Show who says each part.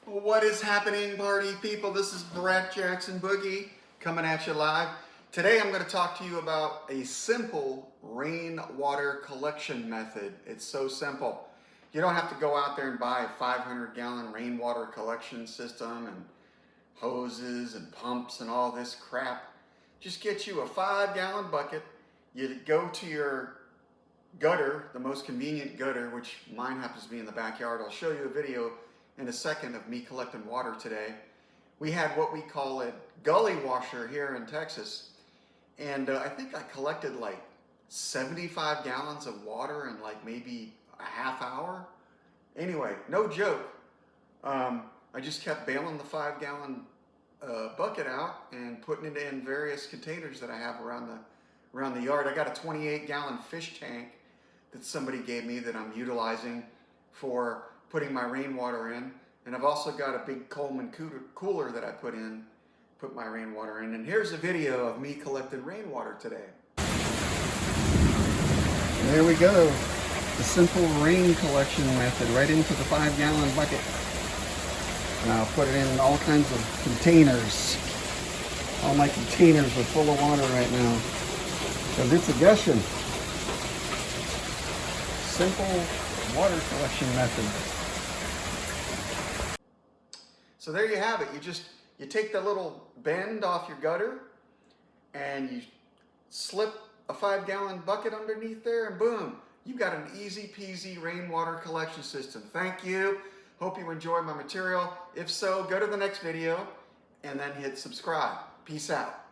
Speaker 1: What is happening, party people? This is Brett Jackson Boogie coming at you live. Today I'm going to talk to you about a simple rainwater collection method. It's so simple. You don't have to go out there and buy a 500-gallon rainwater collection system and hoses and pumps and all this crap. Just get you a 5-gallon bucket. You go to your gutter, the most convenient gutter, which mine happens to be in the backyard. I'll show you a video in a second of me collecting water today. We had what we call a gully washer here in Texas, and I think I collected like 75 gallons of water in like maybe a half hour. Anyway, no joke. I just kept bailing the 5-gallon bucket out and putting it in various containers that I have around the yard. I got a 28-gallon fish tank that somebody gave me that I'm utilizing for putting my rainwater in, and I've also got a big Coleman cooler that I put my rainwater in. And here's a video of me collecting rainwater today. There we go, the simple rain collection method, right into the 5-gallon bucket. And I'll put it in all kinds of containers. All my containers are full of water right now, because it's a gushing. Simple water collection method. So there you have it. You take the little bend off your gutter and you slip a 5-gallon bucket underneath there, and boom, you've got an easy peasy rainwater collection system. Thank you. Hope you enjoy my material. If so, go to the next video and then hit subscribe. Peace out.